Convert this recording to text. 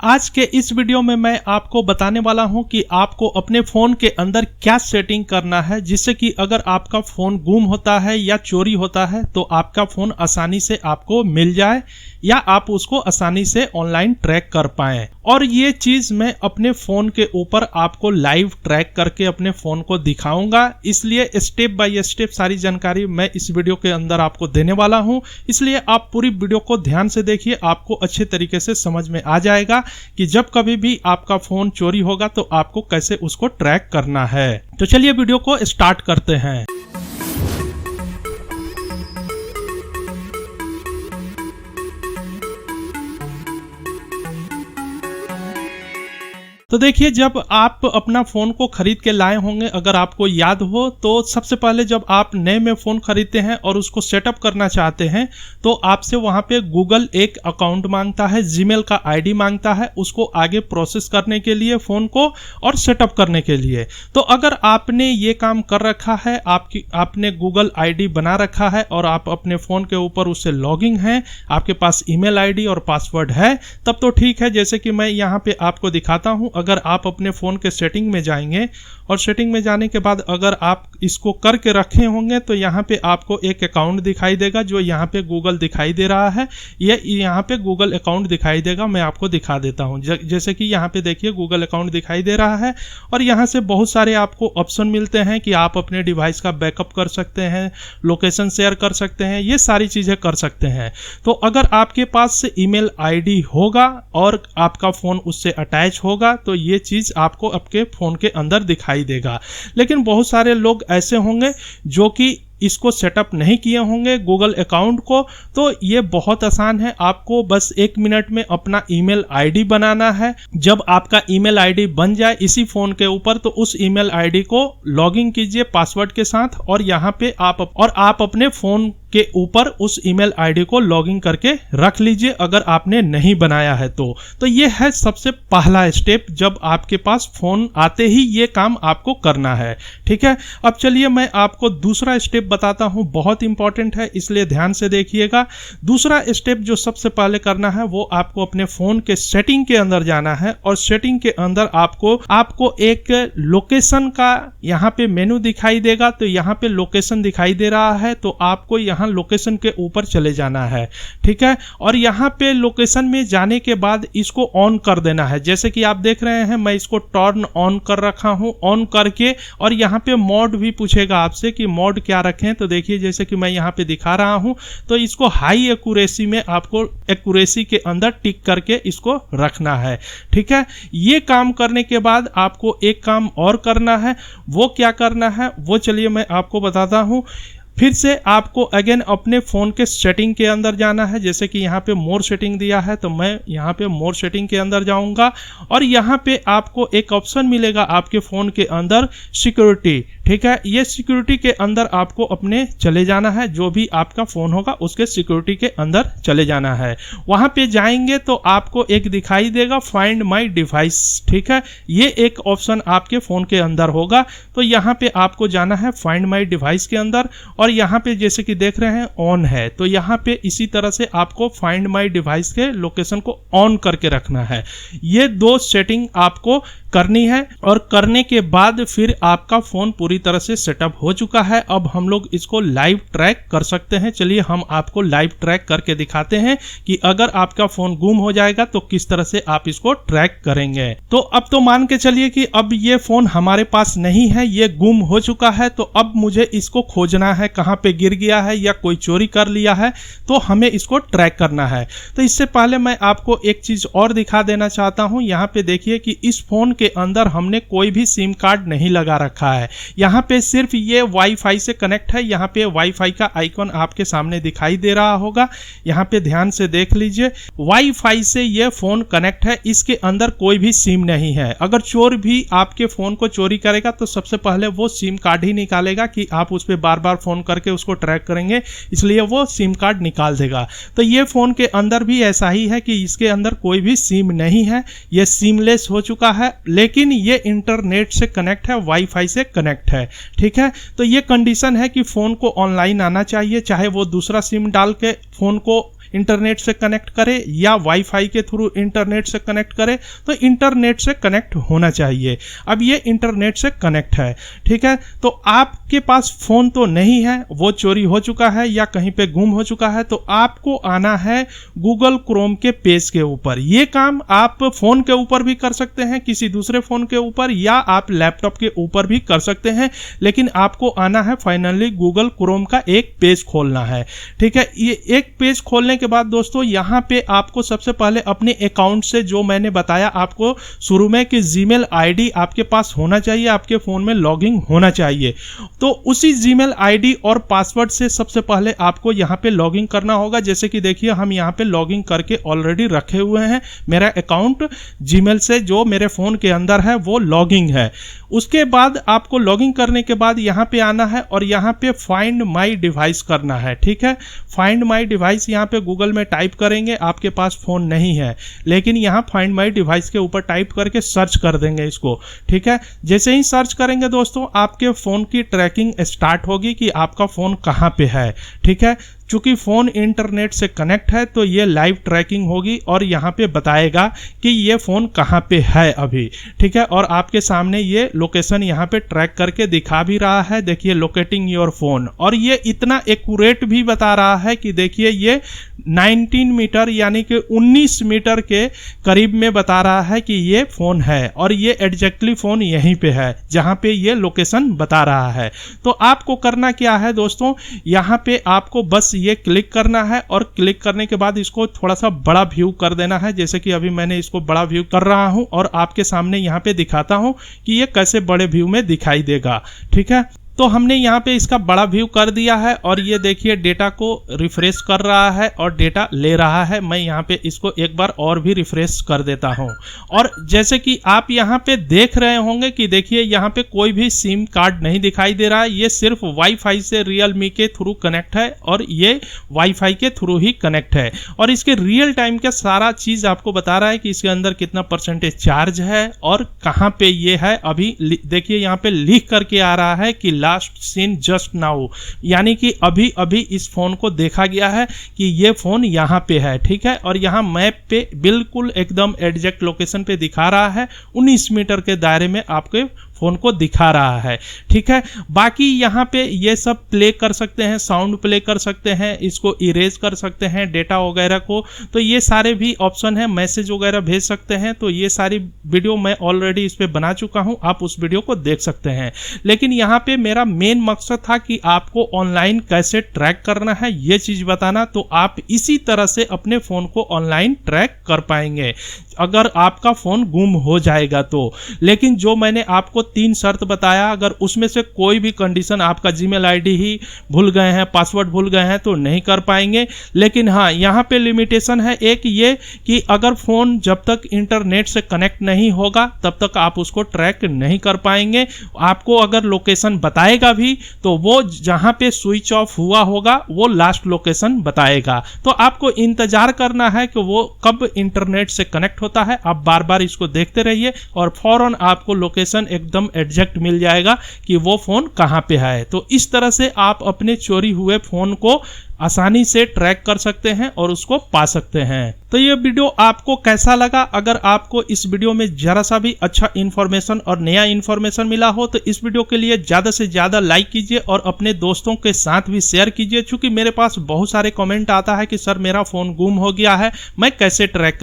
आज के इस वीडियो में मैं आपको बताने वाला हूं कि आपको अपने फ़ोन के अंदर क्या सेटिंग करना है जिससे कि अगर आपका फ़ोन गुम होता है या चोरी होता है तो आपका फ़ोन आसानी से आपको मिल जाए या आप उसको आसानी से ऑनलाइन ट्रैक कर पाएं। और ये चीज़ मैं अपने फ़ोन के ऊपर आपको लाइव ट्रैक करके अपने फ़ोन को दिखाऊंगा, इसलिए स्टेप बाय स्टेप सारी जानकारी मैं इस वीडियो के अंदर आपको देने वाला हूं। इसलिए आप पूरी वीडियो को ध्यान से देखिए, आपको अच्छे तरीके से समझ में आ जाएगा कि जब कभी भी आपका फ़ोन चोरी होगा तो आपको कैसे उसको ट्रैक करना है। तो चलिए वीडियो को स्टार्ट करते हैं। तो देखिए, जब आप अपना फ़ोन को खरीद के लाए होंगे, अगर आपको याद हो तो सबसे पहले जब आप नए में फ़ोन खरीदते हैं और उसको सेटअप करना चाहते हैं तो आपसे वहाँ पे गूगल एक अकाउंट मांगता है, जीमेल का आईडी मांगता है उसको आगे प्रोसेस करने के लिए फ़ोन को और सेटअप करने के लिए। तो अगर आपने ये काम कर रखा है, आपने गूगल आईडी बना रखा है और आप अपने फ़ोन के ऊपर उससे लॉगिंग हैं, आपके पास ईमेल आईडी और पासवर्ड है, तब तो ठीक है। जैसे कि मैं यहाँ पे आपको दिखाता हूँ। अगर आप अपने फ़ोन के सेटिंग में जाएंगे और सेटिंग में जाने के बाद अगर आप इसको करके रखे होंगे तो यहाँ पे आपको एक अकाउंट दिखाई देगा जो यहाँ पे गूगल दिखाई दे रहा है। ये यहाँ पे गूगल अकाउंट दिखाई देगा, मैं आपको दिखा देता हूँ। जैसे कि यहाँ पे देखिए गूगल अकाउंट दिखाई दे रहा है और यहाँ से बहुत सारे आपको ऑप्शन मिलते हैं कि आप अपने डिवाइस का बैकअप कर सकते हैं, लोकेशन शेयर कर सकते हैं, ये सारी चीज़ें कर सकते हैं। तो अगर आपके पास से ईमेल आईडी होगा और आपका फ़ोन उससे अटैच होगा तो ये चीज़ आपको आपके फ़ोन के अंदर दिखाई देगा। लेकिन बहुत सारे लोग ऐसे होंगे जो कि इसको सेटअप नहीं किए होंगे गूगल अकाउंट को। तो ये बहुत आसान है, आपको बस 1 मिनट में अपना ईमेल आईडी बनाना है। जब आपका ईमेल आईडी बन जाए इसी फ़ोन के ऊपर तो उस ईमेल आईडी को लॉगिन कीजिए पासवर्ड के साथ और यहाँ पे आप अपने फ़ोन के ऊपर उस ईमेल आईडी को लॉगिन करके रख लीजिए अगर आपने नहीं बनाया है तो ये है सबसे पहला स्टेप। जब आपके पास फ़ोन आते ही ये काम आपको करना है, ठीक है। अब चलिए मैं आपको दूसरा स्टेप बताता हूं, बहुत इंपॉर्टेंट है इसलिए ध्यान से देखिएगा। दूसरा स्टेप जो सबसे पहले करना है वो आपको अपने फ़ोन के सेटिंग के अंदर जाना है और सेटिंग के अंदर आपको एक लोकेशन का यहाँ पे मेनू दिखाई देगा। तो यहाँ पे लोकेशन दिखाई दे रहा है तो आपको यहाँ लोकेशन के ऊपर चले जाना है, ठीक है। और यहाँ पे लोकेशन में जाने के बाद इसको ऑन कर देना है। जैसे कि आप देख रहे हैं मैं इसको टर्न ऑन कर रखा हूँ, ऑन करके। और यहाँ पे मोड भी पूछेगा आपसे कि मोड क्या रखें। तो देखिए जैसे कि मैं यहाँ पे दिखा रहा हूँ तो इसको हाई एक्यूरेसी में आपको एक्यूरेसी के अंदर टिक करके इसको रखना है, ठीक है। ये काम करने के बाद आपको एक काम और करना है। वो क्या करना है वो चलिए मैं आपको बताता हूँ। फिर से आपको अगेन अपने फ़ोन के सेटिंग के अंदर जाना है। जैसे कि यहाँ पे मोर सेटिंग दिया है तो मैं यहाँ पे मोर सेटिंग के अंदर जाऊँगा और यहाँ पे आपको एक ऑप्शन मिलेगा आपके फ़ोन के अंदर सिक्योरिटी, ठीक है। ये सिक्योरिटी के अंदर आपको अपने चले जाना है, जो भी आपका फ़ोन होगा उसके सिक्योरिटी के अंदर चले जाना है। वहाँ पे जाएंगे तो आपको एक दिखाई देगा फाइंड माई डिवाइस, ठीक है। ये एक ऑप्शन आपके फ़ोन के अंदर होगा तो यहाँ पे आपको जाना है फाइंड माई डिवाइस के अंदर और यहाँ पे जैसे कि देख रहे हैं ऑन है तो यहाँ पे इसी तरह से आपको फाइंड माई डिवाइस के लोकेशन को ऑन करके रखना है। ये दो सेटिंग आपको करनी है और करने के बाद फिर आपका फ़ोन पूरी तरह से सेटअप हो चुका है। अब हम लोग इसको लाइव ट्रैक कर सकते हैं। चलिए हम आपको लाइव ट्रैक करके दिखाते हैं कि अगर आपका फ़ोन गुम हो जाएगा तो किस तरह से आप इसको ट्रैक करेंगे। तो अब तो मान के चलिए कि अब ये फ़ोन हमारे पास नहीं है, ये गुम हो चुका है। तो अब मुझे इसको खोजना है, कहाँ पे गिर गया है या कोई चोरी कर लिया है, तो हमें इसको ट्रैक करना है। तो इससे पहले मैं आपको एक चीज़ और दिखा देना चाहता हूँ। यहाँ पे देखिए कि इस फ़ोन के अंदर हमने कोई भी सिम कार्ड नहीं लगा रखा है। यहाँ पे सिर्फ ये वाईफाई से कनेक्ट है। यहाँ पे वाईफाई का आइकॉन आपके सामने दिखाई दे रहा होगा, यहाँ पे ध्यान से देख लीजिए। वाईफाई से ये फ़ोन कनेक्ट है, इसके अंदर कोई भी सिम नहीं है। अगर चोर भी आपके फ़ोन को चोरी करेगा तो सबसे पहले वो सिम कार्ड ही निकालेगा कि आप उस पर बार बार फ़ोन करके उसको ट्रैक करेंगे, इसलिए वो सिम कार्ड निकाल देगा। तो ये फ़ोन के अंदर भी ऐसा ही है कि इसके अंदर कोई भी सिम नहीं है, ये सिमलेस हो चुका है। लेकिन ये इंटरनेट से कनेक्ट है, वाईफाई से कनेक्ट है, ठीक है। तो ये कंडीशन है कि फ़ोन को ऑनलाइन आना चाहिए, चाहे वो दूसरा सिम डाल के फ़ोन को इंटरनेट से कनेक्ट करे या वाईफाई के थ्रू इंटरनेट से कनेक्ट करे, तो इंटरनेट से कनेक्ट होना चाहिए। अब ये इंटरनेट से कनेक्ट है, ठीक है। तो आपके पास फोन तो नहीं है, वो चोरी हो चुका है या कहीं पे गुम हो चुका है, तो आपको आना है गूगल क्रोम के पेज के ऊपर। ये काम आप फोन के ऊपर भी कर सकते हैं, किसी दूसरे फोन के ऊपर, या आप लैपटॉप के ऊपर भी कर सकते हैं, लेकिन आपको आना है फाइनली गूगल क्रोम का एक पेज खोलना है, ठीक है। ये एक पेज खोलने के बाद दोस्तों यहाँ पे आपको सबसे पहले अपने अकाउंट से, जो मैंने बताया आपको शुरू में कि जीमेल आईडी आपके पास होना चाहिए, आपके फोन में लॉगिन होना चाहिए, तो उसी जीमेल आईडी और पासवर्ड से सबसे पहले आपको यहाँ पे लॉगिन करना होगा। जैसे कि देखिए हम यहाँ पे लॉगिन करके ऑलरेडी रखे हुए हैं, मेरा अकाउंट जीमेल से जो मेरे फोन के अंदर है वो लॉगिन है। उसके बाद आपको लॉगिन करने के बाद यहाँ पे आना है और यहाँ पे फाइंड माई डिवाइस करना है, ठीक है। फाइंड माई डिवाइस यहाँ पे गूगल में टाइप करेंगे, आपके पास फोन नहीं है, लेकिन यहाँ फाइंड माई डिवाइस के ऊपर टाइप करके सर्च कर देंगे इसको, ठीक है। जैसे ही सर्च करेंगे दोस्तों आपके फोन की ट्रैकिंग स्टार्ट होगी कि आपका फोन कहाँ पे है, ठीक है। चूंकि फोन इंटरनेट से कनेक्ट है तो ये लाइव ट्रैकिंग होगी और यहाँ पे बताएगा कि ये फोन कहाँ पे है अभी, ठीक है। और आपके सामने ये लोकेशन यहाँ पे ट्रैक करके दिखा भी रहा है, देखिए लोकेटिंग योर फोन, और ये इतना एक्यूरेट भी बता रहा है कि देखिए ये 19 मीटर यानी कि 19 मीटर के करीब में बता रहा है कि ये फोन है, और ये एग्जैक्टली फोन यहीं पे है जहाँ पे ये लोकेशन बता रहा है। तो आपको करना क्या है दोस्तों, यहाँ पे आपको बस ये क्लिक करना है, और क्लिक करने के बाद इसको थोड़ा सा बड़ा व्यू कर देना है। जैसे कि अभी मैंने इसको बड़ा व्यू कर रहा हूं और आपके सामने यहाँ पे दिखाता हूं कि ये कैसे बड़े व्यू में दिखाई देगा, ठीक है। तो हमने यहाँ पे इसका बड़ा व्यू कर दिया है और ये देखिए डेटा को रिफ्रेश कर रहा है और डेटा ले रहा है। मैं यहाँ पे इसको एक बार और भी रिफ्रेश कर देता हूँ, और जैसे कि आप यहाँ पे देख रहे होंगे कि देखिए यहाँ पे कोई भी सिम कार्ड नहीं दिखाई दे रहा है, ये सिर्फ वाईफाई से रियलमी के थ्रू कनेक्ट है और ये वाईफाई के थ्रू ही कनेक्ट है, और इसके रियल टाइम का सारा चीज आपको बता रहा है कि इसके अंदर कितना % चार्ज है और कहाँ पे ये है। अभी देखिए यहाँ पे लिख करके आ रहा है कि लास्ट सीन जस्ट नाउ, यानी कि अभी अभी इस फोन को देखा गया है कि ये फोन यहाँ पे है, ठीक है। और यहाँ मैप पे बिल्कुल एकदम एग्जैक्ट लोकेशन पे दिखा रहा है, 19 मीटर के दायरे में आपके फोन को दिखा रहा है, ठीक है। बाकी यहाँ पे ये सब प्ले कर सकते हैं, साउंड प्ले कर सकते हैं, इसको इरेज कर सकते हैं डेटा वगैरह को, तो ये सारे भी ऑप्शन है। मैसेज वगैरह भेज सकते हैं, तो ये सारी वीडियो मैं ऑलरेडी इस पे बना चुका हूँ, आप उस वीडियो को देख सकते हैं। लेकिन यहाँ पे मेरा मेन मकसद था कि आपको ऑनलाइन कैसे ट्रैक करना है ये चीज बताना, तो आप इसी तरह से अपने फोन को ऑनलाइन ट्रैक कर पाएंगे अगर आपका फोन गुम हो जाएगा तो। लेकिन जो मैंने आपको 3 शर्त बताया, अगर उसमें से कोई भी कंडीशन, आपका जीमेल आईडी ही भूल गए हैं, पासवर्ड भूल गए हैं, तो नहीं कर पाएंगे। लेकिन हाँ, यहाँ पे लिमिटेशन है एक ये कि अगर फोन जब तक इंटरनेट से कनेक्ट नहीं होगा तब तक आप उसको ट्रैक नहीं कर पाएंगे। आपको अगर लोकेशन बताएगा भी तो वो जहाँ पे स्विच ऑफ हुआ होगा वो लास्ट लोकेशन बताएगा। तो आपको इंतजार करना है कि वो कब इंटरनेट से कनेक्ट होता है। आप बार बार इसको देखते रहिए और फौरन आपको लोकेशन एकदम एग्जैक्ट मिल जाएगा कि वो फोन कहाँ पे है। तो इस तरह से आप अपने चोरी हुए फोन को आसानी से ट्रैक कर सकते हैं और उसको पा सकते हैं। तो ये वीडियो आपको कैसा लगा? अगर आपको इस वीडियो में जरा सा भी अच्छा इन्फॉर्मेशन और नया इन्फॉर्मेशन मिला हो तो इस वीडियो के लिए ज्यादा से ज्यादा लाइक कीजिए और अपने दोस्तों के साथ भी शेयर कीजिए। क्योंकि मेरे पास बहुत सारे कमेंट आता है कि सर मेरा फोन गुम हो गया है, मैं कैसे ट्रैक